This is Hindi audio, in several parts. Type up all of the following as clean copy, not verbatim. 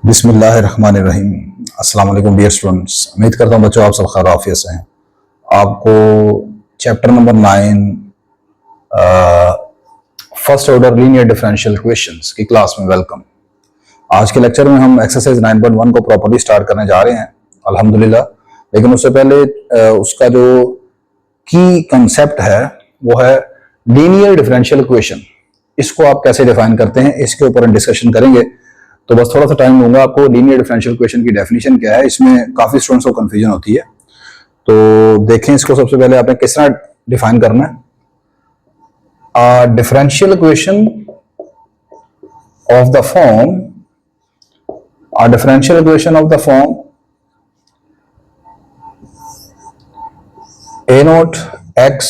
बिस्मिल्लाहिर्रहमानिर्रहीम। अस्सलाम वालेकुम डियर स्टूडेंट्स। उम्मीद करता हूँ बच्चों आप सब खैर आफियत से हैं। आपको chapter number 9 first order linear differential equations की क्लास में वेलकम। आज के लेक्चर में हम एक्सरसाइज 9.1 को प्रॉपर्ली स्टार्ट करने जा रहे हैं अल्हम्दुलिल्लाह। लेकिन उससे पहले उसका जो की कंसेप्ट है वो है लीनियर डिफरेंशियल इक्वेशन। इसको आप कैसे डिफाइन करते हैं इसके ऊपर हम डिस्कशन करेंगे। तो बस थोड़ा सा टाइम दूंगा आपको। लीनियर डिफरेंशियल इक्वेशन की डेफिनेशन क्या है, इसमें काफी स्टूडेंट्स को कंफ्यूजन होती है। तो देखें इसको। सबसे पहले आपने किस तरह डिफाइन करना है। Differential equation of the form differential equation of the form a naught x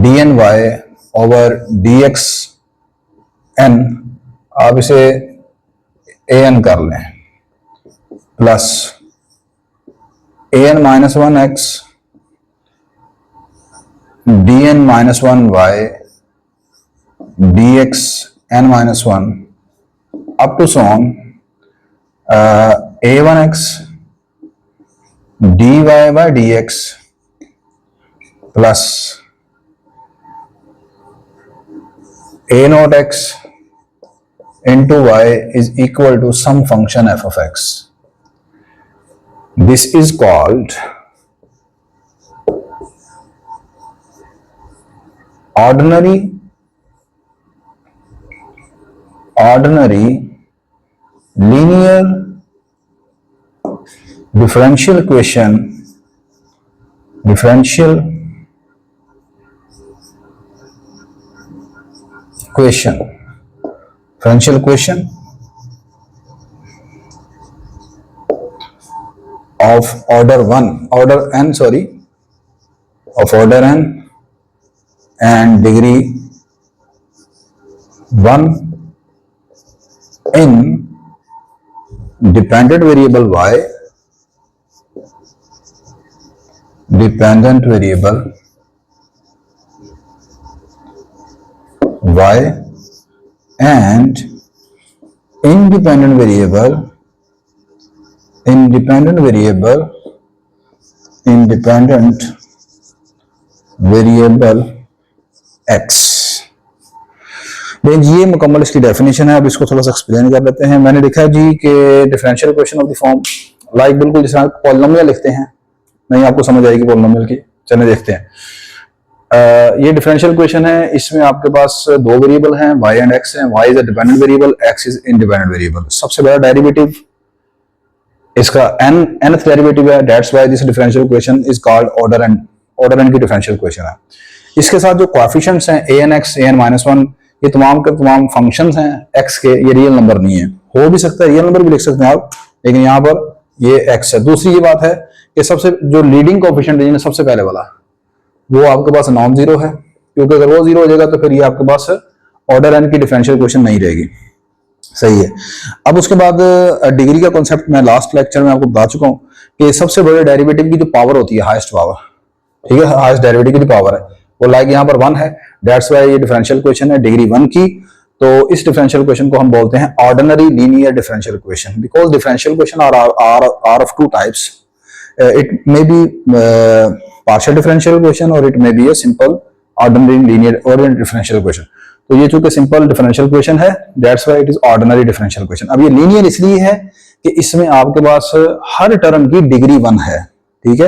dny over dx n, आप इसे an कर लें, plus an minus 1x dn minus 1y dx n माइनस 1 अप टू सॉन a1x dy by dx plus a naught x into y is equal to some function f of x. This is called ordinary linear differential equation of order n and degree 1 in dependent variable y and independent variable x। ये मुकम्मल इसकी डेफिनेशन है। अब इसको थोड़ा सा एक्सप्लेन कर लेते हैं। मैंने लिखा है जी कि differential equation of the form like बिल्कुल जिस तरह पॉलिनोमियल लिखते हैं, नहीं आपको समझ आएगी पॉलिनोमियल की। चलिए देखते हैं। ये डिफरेंशियल इक्वेशन है। इसमें आपके पास दो वेरिएबल हैं, y एंड x हैं। y is a dependent variable, x is independent variable. सबसे बड़ा डेरिवेटिव इसका nth डेरिवेटिव है। That's why this differential equation is called order n की डिफरेंशियल इक्वेशन है। इसके साथ जो कोएफिशिएंट्स हैं an(x), an-1, ये तमाम के तमाम फंक्शंस हैं x के। ये रियल नंबर नहीं है, हो भी सकता है रियल नंबर भी लिख सकते हैं आप, लेकिन यहाँ पर ये x है। दूसरी ये बात है कि सबसे जो लीडिंग कोएफिशिएंट है सबसे पहले वाला, वो आपके पास नॉन जीरो है, क्योंकि अगर वो जीरो हो जाएगा तो फिर ये आपके पास ऑर्डर n की डिफरेंशियल इक्वेशन नहीं रहेगी। सही है। अब उसके बाद डिग्री का कॉन्सेप्ट मैं लास्ट लेक्चर में आपको बता चुका हूँ कि सबसे बड़े डेरिवेटिव की जो पावर होती है, हाईएस्ट पावर, ठीक है, हाईएस्ट डेरिवेटिव की जो पावर है वो लाइक यहाँ पर 1 है। दैट्स व्हाई ये डिफरेंशियल इक्वेशन है डिग्री 1 की। तो इस डिफरेंशियल इक्वेशन को हम बोलते हैं ordinary linear differential equation, because differential equation are of two types. it may be partial differential equation or it may be a simple ordinary linear ordinary differential equation। तो ये चूंकि सिंपल डिफरेंशियल इक्वेशन है, that's why it is ordinary differential equation. अब ये लीनियर इसलिए है कि इसमें आपके पास हर टर्म की डिग्री 1 है, ठीक है,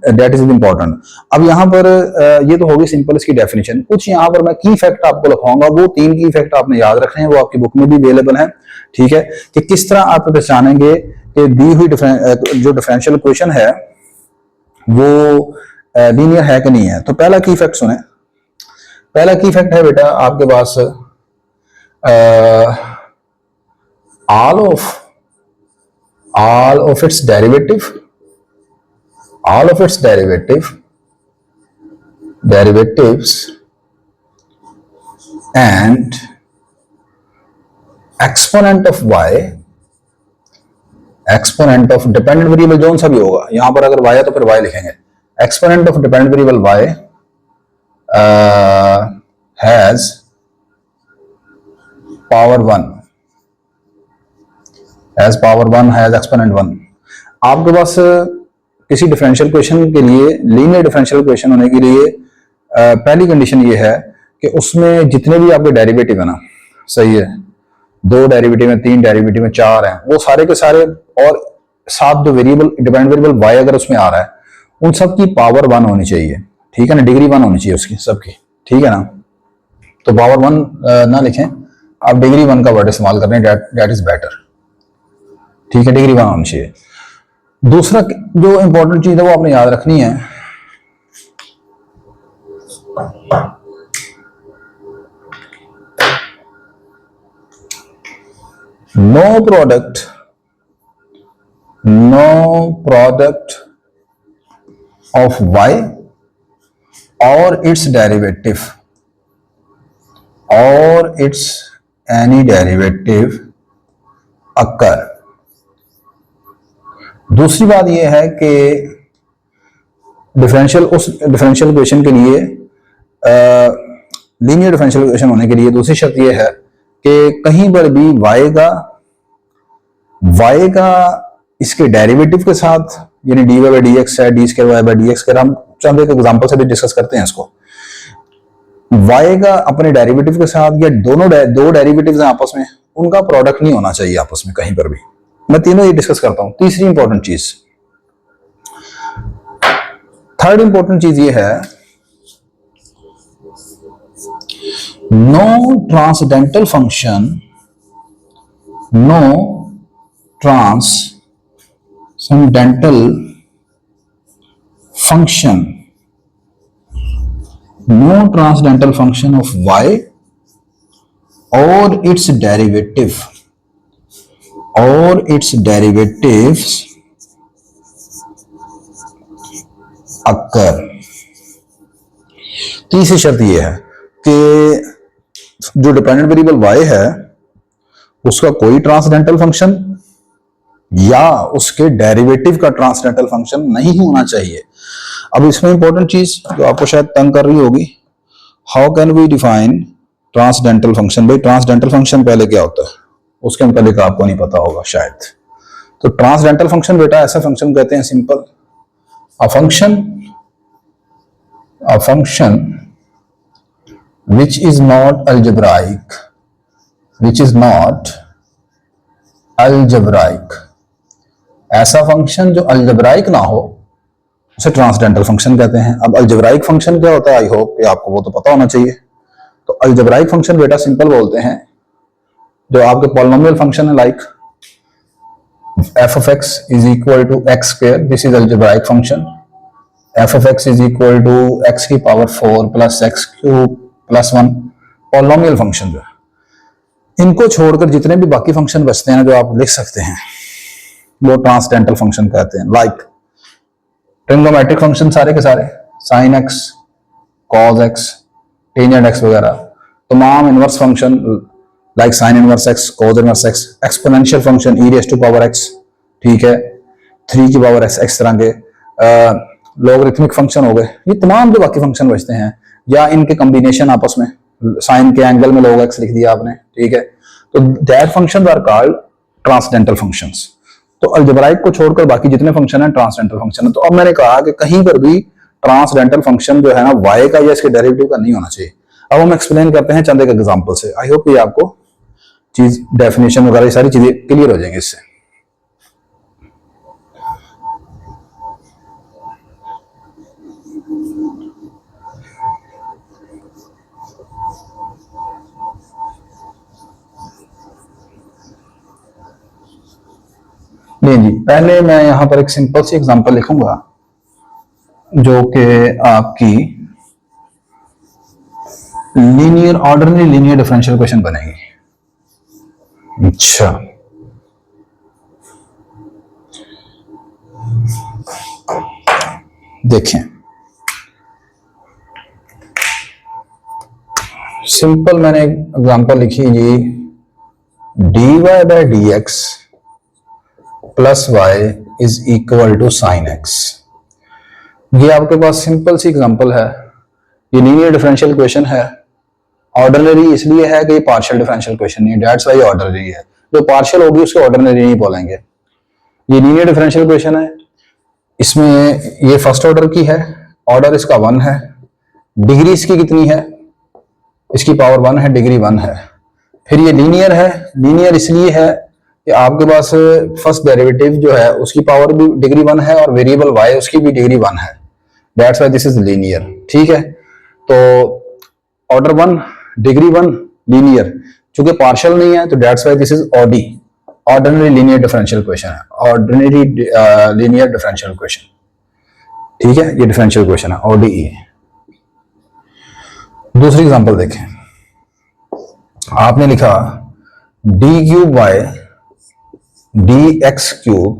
दैट इज इंपॉर्टेंट। अब यहाँ पर ये तो होगी सिंपल इसकी डेफिनेशन। कुछ यहाँ पर मैं की फैक्ट आपको लिखवाऊंगा, वो 3 की फैक्ट आपने याद रखने हैं, वो आपकी बुक में भी अवेलेबल है, ठीक है, कि किस तरह आप पहचानेंगे कि दी हुई जो डिफरेंशियल इक्वेशन है वो लीनियर है कि नहीं है। तो पहला की फैक्ट सुने। पहला की फैक्ट है बेटा आपके पास all of its derivatives and exponent of y, exponent of dependent variable जो सा भी होगा, यहां पर अगर y है तो फिर y लिखेंगे, exponent of dependent variable y has power 1, has power 1, has exponent 1। आपके पास किसी डिफरेंशियल क्वेश्चन के लिए, लीनियर डिफरेंशियल क्वेश्चन होने के लिए पहली कंडीशन ये है कि उसमें जितने भी आपके डेरिवेटिव है ना, सही है, 2 डेरिवेटिव में, 3 डेरिवेटिव में, 4 हैं, वो सारे के सारे, और साथ जो वेरिएबल, डिपेंडेंट वेरिएबल y अगर उसमें आ रहा है, उन सब की पावर 1 होनी चाहिए, ठीक है ना, डिग्री 1 होनी चाहिए उसकी सबकी, ठीक है ना। तो पावर 1 ना लिखें आप, डिग्री 1 का वर्ड इस्तेमाल कर रहे हैं, दैट इज बेटर, ठीक है, डिग्री 1 होनी चाहिए। दूसरा जो इंपॉर्टेंट चीज है वो आपने याद रखनी है, no product of y or its derivative or its any derivative occur। दूसरी बात यह है कि डिफरेंशियल इक्वेशन के लिए, लीनियर डिफरेंशियल इक्वेशन होने के लिए दूसरी शर्त यह है कि कहीं पर भी y का इसके डेरिवेटिव के साथ, यानी dy बाई डी एक्स है, d square y by D x, हम चंद एक एग्जांपल से भी डिस्कस करते हैं इसको, y का अपने डेरिवेटिव के साथ या दो डेरिवेटिव्स हैं आपस में, उनका प्रोडक्ट नहीं होना चाहिए आपस में कहीं पर भी। मैं तीनों ये डिस्कस करता हूं। तीसरी इंपॉर्टेंट चीज, थर्ड इंपॉर्टेंट चीज ये है, no transcendental function of y or its derivatives occur। तीसरी शर्त यह है कि जो डिपेंडेंट वेरिएबल y है उसका कोई ट्रांसडेंटल फंक्शन या उसके डेरिवेटिव का ट्रांसडेंटल फंक्शन नहीं होना चाहिए। अब इसमें इंपॉर्टेंट चीज जो आपको शायद तंग कर रही होगी, how can we define transcendental function. भाई ट्रांसडेंटल फंक्शन पहले क्या होता है, उसके मुताबिक आपको नहीं पता होगा शायद। तो ट्रांसडेंटल फंक्शन बेटा ऐसा फंक्शन कहते हैं, simple, a function which is not algebraic, ऐसा फंक्शन जो अल्जेब्राइक ना हो उसे ट्रांसडेंटल फंक्शन कहते हैं। अब अल्जेब्राइक फंक्शन क्या होता है, आई होप कि आपको वो तो पता होना चाहिए। तो अल्जेब्राइक फंक्शन बेटा सिंपल बोलते हैं, जो आपके पॉलिनोमियल फंक्शन है, like f of x is equal to x square, this is algebraic function। f of x is equal to x की power 4 plus x cube plus 1, polynomial function. जो इनको छोड़कर जितने भी बाकी फंक्शन बचते हैं जो आप लिख सकते हैं वो ट्रांसडेंटल फंक्शन कहते हैं। लाइक ट्रिग्नोमेट्रिक फंक्शन सारे के सारे, sine x, cos x, tangent x वगैरह, तमाम inverse function like sine inverse x, cos inverse x, exponential function e raise to power x, ठीक है, 3 की पावर एक्स, इस तरह के लॉगरिथमिक फंक्शन हो गए। ये तमाम जो बाकी फंक्शन बचते हैं या इनके कॉम्बिनेशन आपस में, साइन के एंगल में log x लिख दिया आपने, ठीक है, तो that functions are called transcendental functions. तो अलजेब्राइक को छोड़कर बाकी जितने फंक्शन हैं ट्रांसडेंटल फंक्शन है। तो अब मैंने कहा कि कहीं पर भी ट्रांसडेंटल फंक्शन जो है ना y का या इसके डेरिवेटिव का नहीं होना चाहिए। अब हम एक्सप्लेन करते हैं चंद एक एग्जांपल से। आई होप ये आपको चीज, डेफिनेशन वगैरह सारी चीजें क्लियर हो जाएंगी इससे। नहीं जी, पहले मैं यहां पर एक सिंपल सी एग्जांपल लिखूंगा जो कि आपकी ऑर्डिनरी लीनियर डिफरेंशियल क्वेश्चन बनेगी। अच्छा, देखें, सिंपल मैंने एग्जांपल लिखी जी, dy by D x plus y is equal to sine x. ये आपके पास सिंपल सी एग्जांपल है, ये लीनियर डिफरेंशियल क्वेश्चन है। ऑर्डिनरी इसलिए है कि ये पार्शियल डिफरेंशियल क्वेश्चन नहीं है, दैट्स व्हाई ऑर्डिनरी है। जो पार्शियल होगी उसको ऑर्डिनरी नहीं बोलेंगे। ये लीनियर डिफरेंशियल इक्वेशन है, इसमें ये फर्स्ट ऑर्डर की है, ऑर्डर इसका 1 है, डिग्री इसकी कितनी है, इसकी पावर 1 है, डिग्री 1 है। फिर ये लीनियर है, लीनियर इसलिए है कि आपके पास फर्स्ट डेरिवेटिव जो है उसकी पावर भी डिग्री 1 है और वेरिएबल y उसकी भी डिग्री 1 है, that's why this is linear. ठीक है, तो ऑर्डर 1 डिग्री 1 लीनियर, चूंकि पार्शियल नहीं है तो that's why this is OD, ordinary linear differential equation है, ऑर्डिनरी लीनियर डिफरेंशियल इक्वेशन। ठीक है, ये डिफरेंशियल इक्वेशन है ODE। दूसरी एग्जांपल देखें, आपने लिखा d cube Y D x cube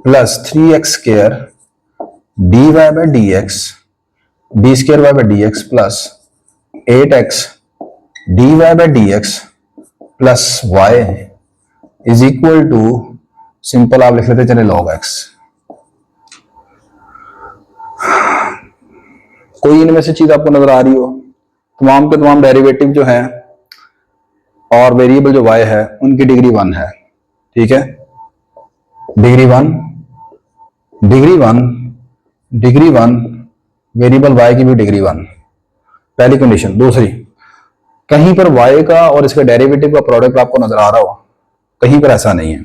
plus 3x square d Y by D x d square y by D x plus 8x D Y by D x plus y is equal to, simple आप लिख लेते चले log x। कोई इनमें से चीज आपको नजर आ रही हो, तमाम के तमाम डेरिवेटिव जो है और वेरिएबल जो y है उनकी डिग्री 1 है। ठीक है, degree 1 degree 1 degree 1, variable y की भी डिग्री 1, पहली कंडीशन। दूसरी, कहीं पर y का और इसके डेरिवेटिव का प्रोडक्ट आपको नजर आ रहा हो, कहीं पर ऐसा नहीं है,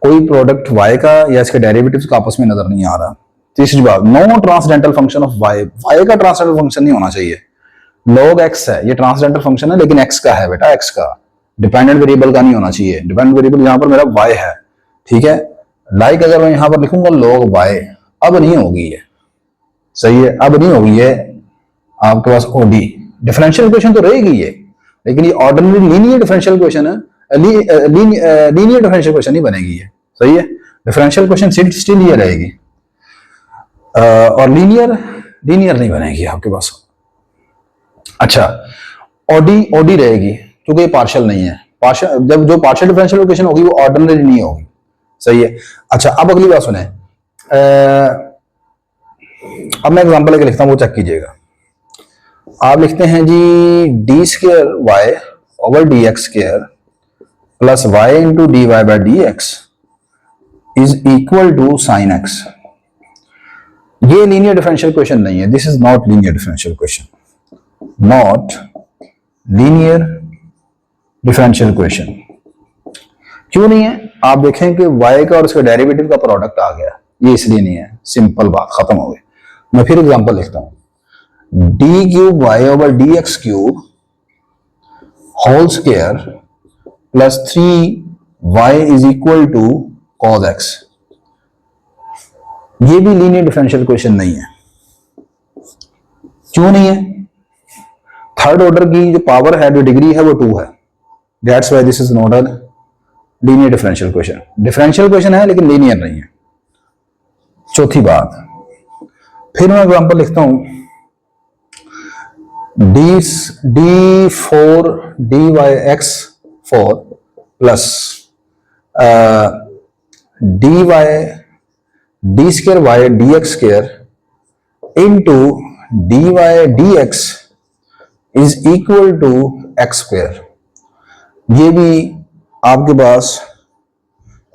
कोई प्रोडक्ट y का या इसके डेरिवेटिव्स का आपस में नजर नहीं आ रहा। तीसरी बात, no transcendental function of y, y का ट्रांसडेंटल फंक्शन नहीं होना चाहिए। log x है, ये ट्रांसडेंटल फंक्शन है लेकिन x का है बेटा, x का, डिपेंडेंट वेरिएबल का नहीं होना चाहिए। डिपेंडेंट वेरिएबल यहां पर मेरा y है। ठीक है, लाइक अगर मैं यहां पर लिखूंगा log y, अब नहीं होगी ये, सही है, अब नहीं होगी ये आपके पास OD। डिफरेंशियल इक्वेशन तो रहेगी ये, लेकिन ये ऑर्डिनरी लीनियर डिफरेंशियल इक्वेशन है, लीनियर डिफरेंशियल इक्वेशन नहीं बनेगी ये, सही है। डिफरेंशियल इक्वेशन स्टिल ये रहेगी और लीनियर नहीं बनेगी आपके पास। अच्छा, OD रहेगी क्योंकि ये पार्शियल नहीं है, पार्शियल, जब जो पार्शियल डिफरेंशियल इक्वेशन होगी वो ऑर्डिनरी नहीं होगी, सही है। अच्छा, अब अगली बात सुने, अब मैं एग्जांपल लेके लिखता हूं, वो चेक कीजिएगा। आप लिखते हैं जी d square y over D x square plus y into d Y by D x is equal to sine x. ये लीनियर डिफरेंशियल इक्वेशन नहीं है, this is not linear differential equation, not linear differential equation. क्यों नहीं है? आप देखें कि y का और उसके डेरिवेटिव का प्रोडक्ट आ गया, ये इसलिए नहीं है, सिंपल बात, खत्म हो गई। मैं फिर एग्जांपल लिखता हूं, d cube Y over D x cube whole square plus 3y is equal to cos x। ये भी लीनियर डिफरेंशियल इक्वेशन नहीं है। क्यों नहीं है? थर्ड ऑर्डर की जो पावर है, जो डिग्री है, वो 2 है, that's why this is not a linear differential equation. Differential equation है लेकिन लीनियर नहीं है। चौथी बात, फिर मैं एग्जांपल लिखता हूं, d 4 d y x 4 plus d y d square y D x square into d y D x is equal to x square. ये भी आपके पास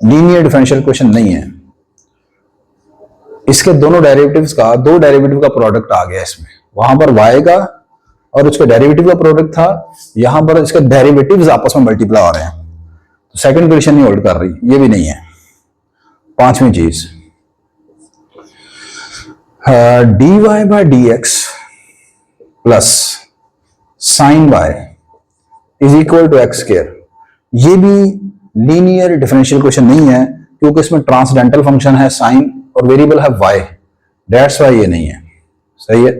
लीनियर डिफरेंशियल इक्वेशन नहीं है। इसके दोनों डेरिवेटिव्स का, 2 डेरिवेटिव का प्रोडक्ट आ गया इसमें, वहां पर y का और उसके डेरिवेटिव का प्रोडक्ट था, यहां पर इसके डेरिवेटिव्स आपस में मल्टीप्लाई हो रहे हैं, तो सेकंड कंडीशन नहीं होल्ड कर रही, ये भी नहीं है। पांचवी चीज, d Y by D x plus sine y is equal to x square. ये भी लीनियर डिफरेंशियल इक्वेशन नहीं है क्योंकि इसमें ट्रांसडेंटल फंक्शन है साइन और वेरिएबल है y, दैट्स वाई ये नहीं है, सही है।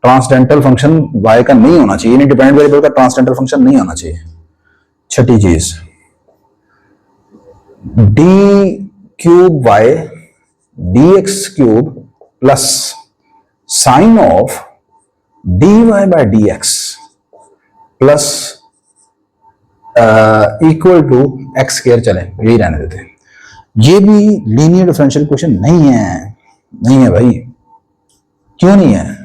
ट्रांसडेंटल फंक्शन y का नहीं होना चाहिए, डिपेंडेंट वेरिएबल का ट्रांसडेंटल फंक्शन नहीं होना चाहिए। छठी चीज, D cube Y D x cube plus sine of D Y by D x plus equal to x square, चले यही रहने देते हैं। ये भी लीनियर डिफरेंशियल इक्वेशन नहीं है भाई। क्यों नहीं है?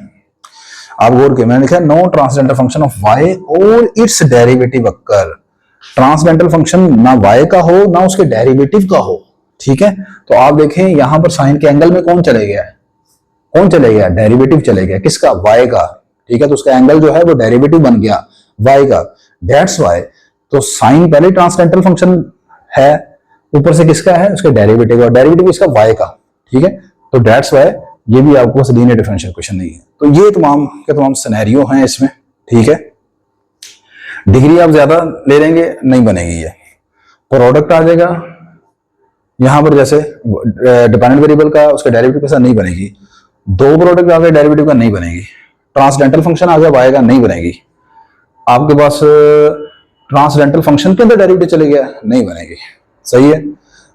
आप गौर के, मैंने लिखा no transcendental function of y और it's derivative occur. Transcendental function ना y का हो ना उसके डेरिवेटिव का हो, ठीक है। तो आप देखें यहां पर साइन के एंगल में कौन चले गया, कौन चले गया, डेरिवेटिव चले गया, किसका, y का, ठीक है। तो उसका एंगल जो है वो डेरिवेटिव बन गया y का, दैट्स वाई। तो साइन पहले ट्रांसडेंटल फंक्शन है, ऊपर से किसका है, उसके डेरिवेटिव, और डेरिवेटिव इसका y का, ठीक है। तो दैट्स वाई ये भी आपको बस लीनियर डिफरेंशियल क्वेश्चन नहीं है। तो ये तमाम के तमाम सिनेरियो हैं इसमें, ठीक है। डिग्री आप ज्यादा ले लेंगे नहीं बनेगी, ये प्रोडक्ट आ जाएगा यहां पर, जैसे डिपेंडेंट वेरिएबल का उसके डेरिवेटिव के साथ नहीं बनेगी, दो प्रोडक्ट आ गए डेरिवेटिव का नहीं बनेगी, ट्रांसडेंटल फंक्शन आ गया y का नहीं बनेगी, आपके पास ट्रांसडेंटल फंक्शन के अंदर डेरिवेटिव चले गया नहीं बनेगी, सही है।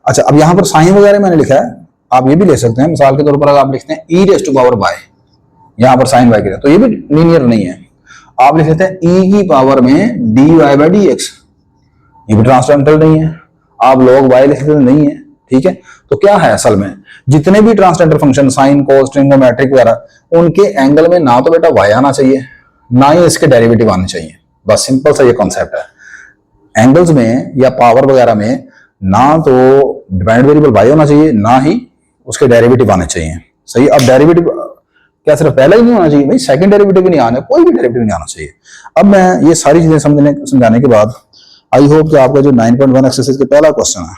अच्छा, अब यहां पर साइन वगैरह मैंने लिखा है, आप ये भी ले सकते हैं, मिसाल के तौर पर अगर आप लिखते हैं e raise to power y, यहां पर साइन y के, तो ये भी लीनियर नहीं है। आप लिख सकते हैं e की पावर में dy बाई dx, ये भी ट्रांसडेंटल नहीं है। आप log y लिख सकते नहीं है, ठीक है। तो क्या है असल में, जितने भी transcendental function sine cos trigonometric वगैरह, उनके एंगल में ना तो बेटा y आना चाहिए ना ही इसके डेरिवेटिव आने चाहिए, बस सिंपल सा ये कॉन्सेप्ट है। एंगल्स में या पावर वगैरह में ना तो डिपेंडेंट वेरिएबल y होना चाहिए ना ही उसके डेरिवेटिव आने चाहिए, सही। अब डेरिवेटिव क्या सिर्फ पहला ही नहीं होना चाहिए भाई, सेकंड डेरिवेटिव भी नहीं आना, कोई भी डेरिवेटिव नहीं आना चाहिए। अब मैं ये सारी चीजें समझाने के बाद आई होप कि आपका जो 9.1 एक्सरसाइज का पहला क्वेश्चन है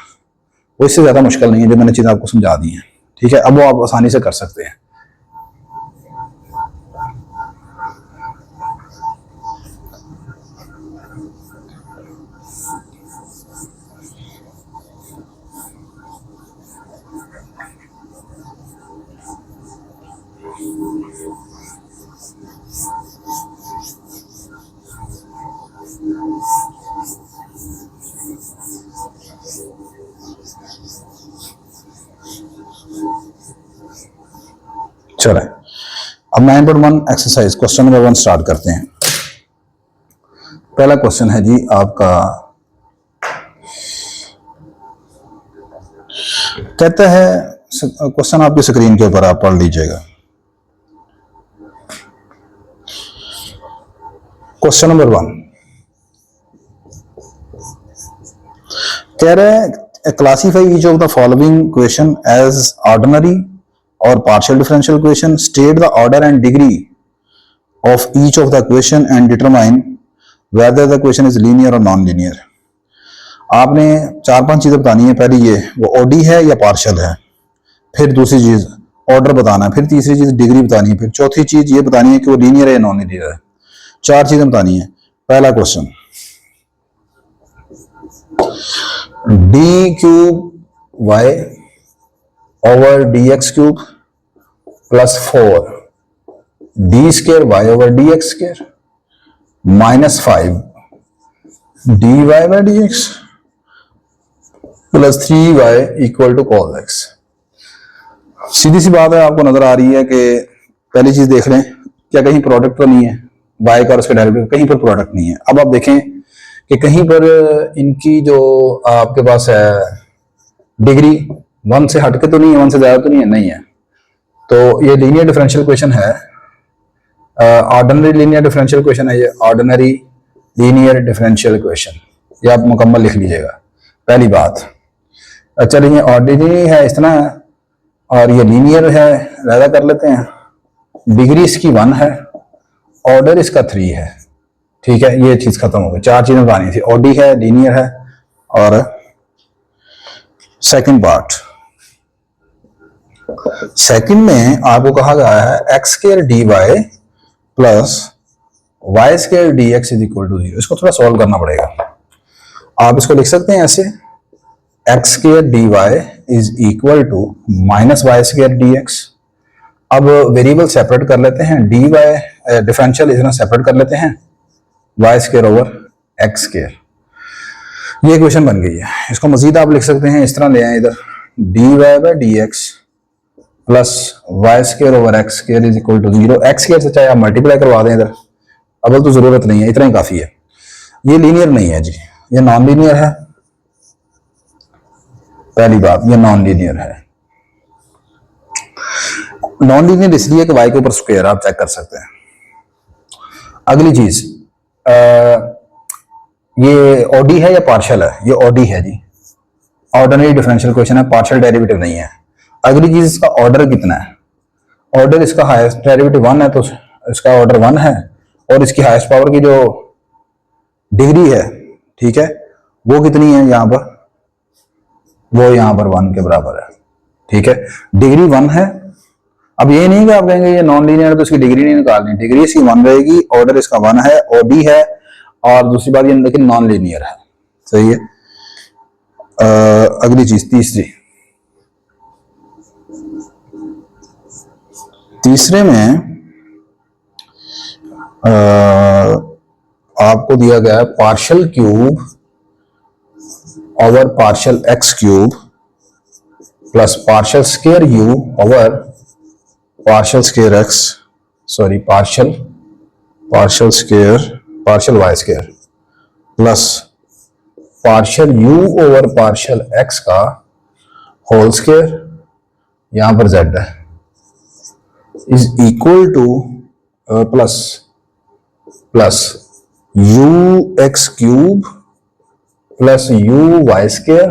वो इससे ज्यादा मुश्किल नहीं है, जो मैंने चीजें आपको समझा दी हैं, ठीक है। अब वो आप आसानी से कर सकते हैं। चले, अब 9.1 एक्सरसाइज क्वेश्चन नंबर 1 स्टार्ट करते हैं। पहला क्वेश्चन है जी आपका, कहता है, क्वेश्चन आपकी स्क्रीन के ऊपर आप पढ़ लीजिएगा। क्वेश्चन नंबर 1 कह रहे हैं classify each of the following question as ordinary or partial differential equation, state the order and degree of each of the equation and determine whether the equation is linear or non-linear। आपने 4-5 चीजें बतानी है, पहली ये वो ओडी है या पार्शियल है, फिर दूसरी चीज ऑर्डर बताना है, फिर तीसरी चीज डिग्री बतानी है, फिर चौथी चीज ये बतानी है कि वो लीनियर है या नॉन लीनियर है। 4 चीजें बतानी है। पहला question, D cube Y over D x cube plus 4 D square Y over D X square minus 5 D Y by D x plus 3 Y equal to cos X. सीधी सी बात है, आपको नजर आ रही है कि पहली चीज देख लें, क्या कहीं प्रोडक्ट तो नहीं है वाई का और उसके डेरिवेटिव, कहीं पर प्रोडक्ट नहीं है। अब आप देखें कि कहीं पर इनकी जो आपके पास है डिग्री 1 से हटके तो नहीं है, 1 से ज्यादा तो नहीं है, नहीं है। तो ये लीनियर डिफरेंशियल इक्वेशन है, ऑर्डिनरी लीनियर डिफरेंशियल इक्वेशन है, ये ऑर्डिनरी लीनियर डिफरेंशियल इक्वेशन, ये आप मुकम्मल लिख लीजिएगा पहली बात। चलिए, ऑर्डिनरी है इतना है और ये लीनियर है, ज्यादा कर लेते हैं, डिग्री इसकी 1 है, ऑर्डर इसका 3 है, ठीक है। ये चीज खत्म हो गई, 4 चीजें बतानी थी, ओडी है, लीनियर है, और सेकंड पार्ट, सेकंड में आपको कहा गया है x square d y plus y square d x is equal to 0। इसको थोड़ा सॉल्व करना पड़ेगा। आप इसको लिख सकते हैं ऐसे, x square d y is equal to minus y square d x. अब वेरिएबल सेपरेट कर लेते हैं, डी वाई डिफरेंशियल इतना सेपरेट कर लेते हैं, y square over x square, ये इक्वेशन बन गई है। इसको मजीद आप लिख सकते हैं, इस तरह ले आए इधर, d Y by D x plus y square over x square is equal to 0। X square से चाहे आप मल्टीप्लाई करवा दें इधर, अब तो जरूरत नहीं है, इतना ही काफी है। ये लीनियर नहीं है जी, ये नॉन लीनियर है, पहली बात ये नॉन लीनियर है। नॉन लीनियर इसलिए कि वाई के ऊपर स्क्वायर, आप चेक कर सकते हैं। अगली चीज, ये ओडी है या पार्शियल है? ये ओडी है जी, ऑर्डिनरी डिफरेंशियल क्वेश्चन है, पार्शियल डेरिवेटिव नहीं है। अगली चीज इसका ऑर्डर कितना है? ऑर्डर इसका हाईएस्ट डेरिवेटिव 1 है, तो इसका ऑर्डर 1 है, और इसकी हाईएस्ट पावर की जो डिग्री है, ठीक है, वो कितनी है यहाँ पर? वो यहाँ पर 1 के बराबर है, ठीक है, डिग्री 1 है। अब ये नहीं कि आप कहेंगे ये नॉन लीनियर है तो इसकी डिग्री नहीं निकालनी, डिग्री इसकी 1 रहेगी, ऑर्डर इसका 1 है, ओडी है, और दूसरी बात ये लेकिन नॉन लीनियर है। सही है। अगली चीज तीसरे में आपको दिया गया है partial cube over partial x cube plus partial square you over partial square x, sorry partial square partial y square plus partial you over partial x का होल स्क्वायर, यहां पर जेड है, is equal to plus u x cube plus u y square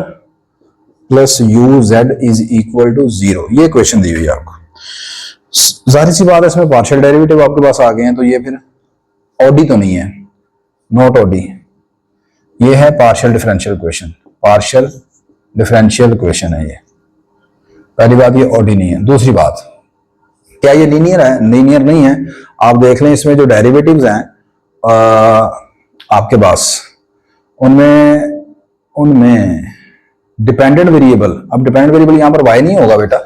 plus u z is equal to 0। ये क्वेश्चन दी हुई है आपको। जाहिर सी बात है इसमें पार्शियल डेरिवेटिव आपके पास आ गए हैं, तो ये फिर ओडी तो नहीं है, नॉट ओडी, ये है partial differential question, partial differential question है ये। पहली बात ये ओडी नहीं है। दूसरी बात, क्या ये लीनियर है? लीनियर नहीं है। आप देख लें इसमें जो डेरिवेटिव्स हैं आपके पास, उनमें डिपेंडेंट वेरिएबल, अब डिपेंडेंट वेरिएबल यहां पर y नहीं होगा बेटा,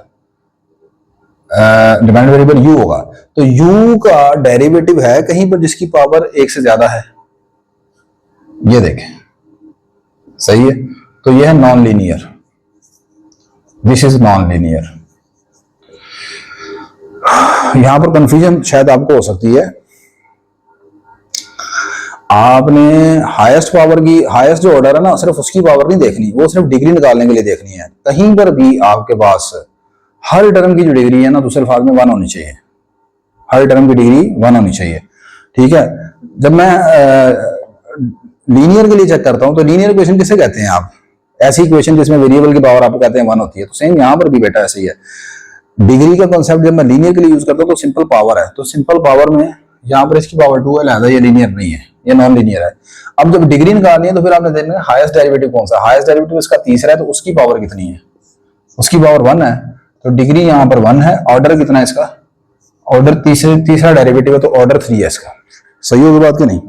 डिपेंडेंट वेरिएबल u होगा, तो u का डेरिवेटिव है कहीं पर जिसकी पावर 1 से ज्यादा है, ये देखें, सही है, तो यह है non linear, this is non linear. यहां पर कंफ्यूजन शायद आपको हो सकती है, आपने हाईएस्ट पावर की, हाईएस्ट जो ऑर्डर है ना, सिर्फ उसकी पावर नहीं देखनी, वो सिर्फ डिग्री निकालने के लिए देखनी है। कहीं पर भी आपके पास हर टर्म की जो डिग्री है ना दूसरे भाग में 1 होनी चाहिए, हर टर्म की डिग्री 1 होनी चाहिए, ठीक है। जब मैं लीनियर के लिए चेक करता हूं तो लीनियर इक्वेशन किसे कहते हैं आप? ऐसी इक्वेशन जिसमें वेरिएबल की पावर आपको कहते हैं 1 होती है। तो सेम यहां पर भी बेटा ऐसे ही है, डिग्री का कॉन्सेप्ट जब मैं लीनियर के लिए यूज करता हूं तो सिंपल पावर है, तो सिंपल पावर में यहाँ पर इसकी पावर 2 है, लिहाजा ये लीनियर नहीं है, ये नॉन लीनियर है। अब जब डिग्री निकालनी है तो फिर आपने देखना है हाईएस्ट डेरिवेटिव कौन सा, हाईएस्ट डेरिवेटिव इसका तीसरा है, तो उसकी पावर कितनी है? उसकी पावर 1 है, तो डिग्री यहां पर 1 है, ऑर्डर कितना है इसका? ऑर्डर तीसरा डेरिवेटिव है, तो ऑर्डर 3 है इसका। सही होगी बात कि नहीं?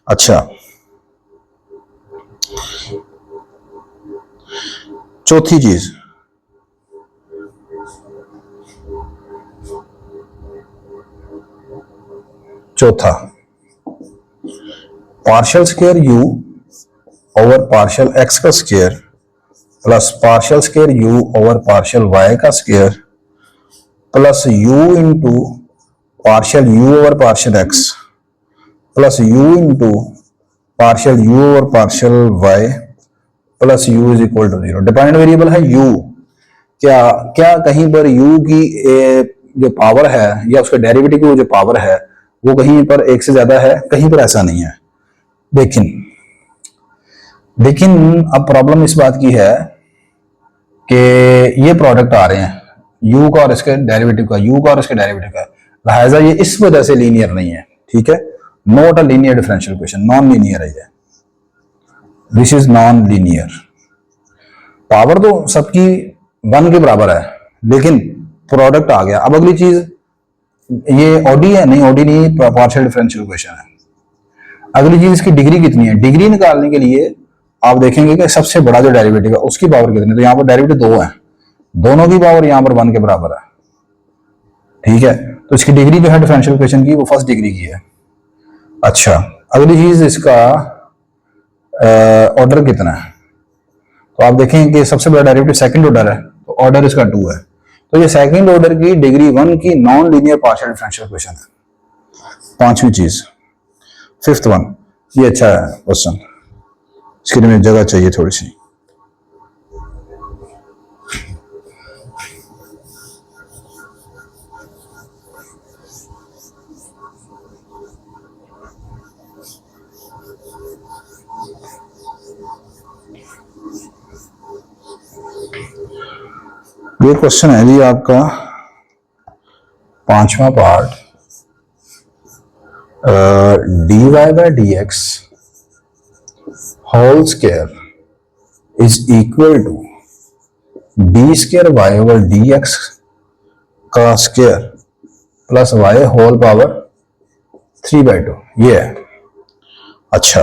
अच्छा, चौथी चीज, चौथा, partial square you over partial x का square plus partial square you over partial Y का square plus U into partial you over partial X plus U into partial you over partial Y plus U is equal to 0। Dependent variable है u। क्या क्या कहीं पर u की जो पावर है या उसके डेरिवेटिव की जो पावर है वो कहीं पर 1 से ज्यादा है? कहीं पर ऐसा नहीं है। लेकिन अब प्रॉब्लम इस बात की है कि ये प्रोडक्ट आ रहे हैं u का और इसके डेरिवेटिव का, u का और इसके डेरिवेटिव का, लिहाजा ये इस वजह से लीनियर नहीं है, ठीक है, not a linear differential question, non linear है ये, this is non linear. Power तो सबकी 1 के बराबर है, लेकिन प्रोडक्ट आ गया। अब अगली चीज, ये ओडी है? नहीं, ओडी नहीं, पार्शियल डिफरेंशियल इक्वेशन है। अगली चीज इसकी डिग्री कितनी है? डिग्री निकालने के लिए आप देखेंगे कि सबसे बड़ा जो डेरिवेटिव है उसकी पावर कितनी है, तो यहाँ पर डेरिवेटिव 2 है, दोनों की पावर यहाँ पर 1 के बराबर है, ठीक है, तो इसकी डिग्री जो है डिफरेंशियल इक्वेशन की वो फर्स्ट डिग्री की है। अच्छा, अगली चीज इसका ऑर्डर कितना है, तो आप देखें कि सबसे बड़ा डेरिवेटिव सेकंड ऑर्डर है, तो ऑर्डर इसका 2 है, तो ये सेकंड ऑर्डर की डिग्री 1 की non linear partial differential equation है। पांचवी चीज, फिफ्थ वन, ये अच्छा है क्वेश्चन, इसके लिए जगह चाहिए थोड़ी सी। ये क्वेश्चन है जी आपका 5वां part, dy by D X whole square is equal to D square Y over D x का square plus Y whole power 3/2, ये है। अच्छा,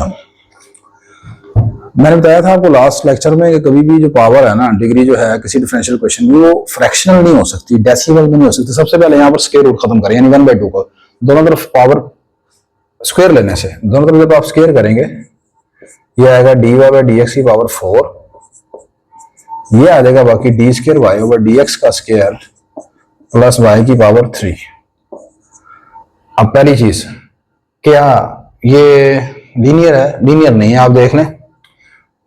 मैंने बताया था आपको लास्ट लेक्चर में कि कभी भी जो पावर है ना, डिग्री जो है किसी डिफरेंशियल क्वेश्चन में, वो फ्रैक्शनल नहीं हो सकती, डेसिमल में नहीं हो सकती। सबसे पहले यहाँ पर स्क्वायर रूट खत्म करें, यानी 1/2 को दोनों तरफ पावर स्क्वायर लेने से, दोनों तरफ जब आप स्क्वायर करेंगे, ये आएगा dy बाय डी एक्स की पावर 4, ये आ जाएगा बाकी d square Y over D x का स्क्वायर प्लस वाई की पावर 3। अब पहली चीज, क्या ये लीनियर है? लीनियर नहीं है, आप देख लें।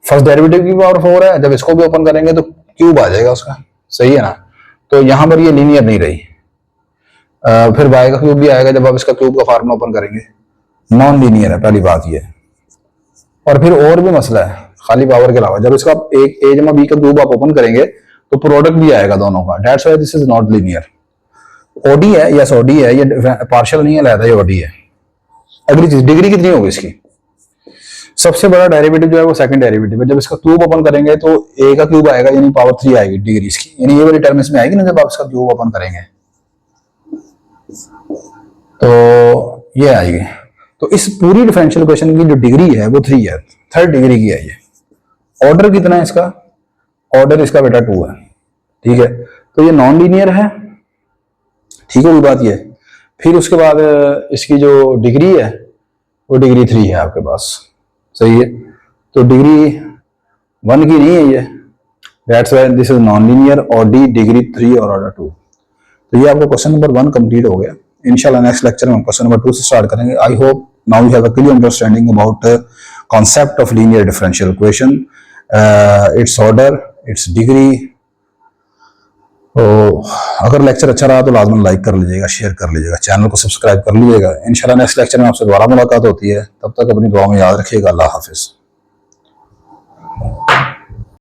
फर्स्ट डेरिवेटिव की पावर 4 है, जब इसको भी ओपन करेंगे तो क्यूब आ जाएगा उसका, सही है ना। तो यहां पर ये लीनियर नहीं रही। फिर y का क्यूब भी आएगा जब आप इसका क्यूब का फार्मूला ओपन करेंगे, नॉन लीनियर है, पहली बात ये। और फिर और भी मसला है खाली पावर के अलावा, जब इसका एक a जमा b का क्यूब आप ओपन करेंगे तो प्रोडक्ट भी आएगा दोनों का, that's why this is not linear. OD है, यस ओडी है, ये पार्शियल नहीं है, लहदा ये ओडी है। अगली चीज, डिग्री कितनी होगी इसकी? सबसे बड़ा डेरिवेटिव जो है वो सेकंड डेरिवेटिव है। जब इसका क्यूब ओपन करेंगे तो a का क्यूब आएगा, यानी पावर 3 आएगी डिग्री इसकी, यानी ये वाली टर्म इसमें आएगी ना जब आप इसका क्यूब ओपन करेंगे, तो ये आएगी। तो इस पूरी डिफरेंशियल इक्वेशन की जो डिग्री है वो 3 है, थर्ड डिग्री की है ये। ऑर्डर कितना है इसका? ऑर्डर इसका बेटा 2 है, ठीक है। तो ये नॉन लीनियर है, ठीक होगी बात ये। फिर उसके बाद इसकी जो डिग्री है वो डिग्री 3 है आपके पास, सही है। तो डिग्री 1 की नहीं है ये, that's why this is non linear, और डी डिग्री 3 और ऑर्डर 2। तो ये आपको क्वेश्चन नंबर 1 कंप्लीट हो गया। इंशाल्लाह नेक्स्ट लेक्चर में हम क्वेश्चन नंबर 2 से स्टार्ट करेंगे। I hope now you have a clear understanding about concept of linear differential equation, it's order, it's degree. तो अगर लेक्चर अच्छा रहा तो लाजमन लाइक कर लीजिएगा, शेयर कर लीजिएगा, चैनल को सब्सक्राइब कर लीजिएगा। इंशाल्लाह नेक्स्ट लेक्चर में आपसे दोबारा मुलाकात होती है, तब तक अपनी दुआ में याद रखिएगा। अल्लाह हाफिज।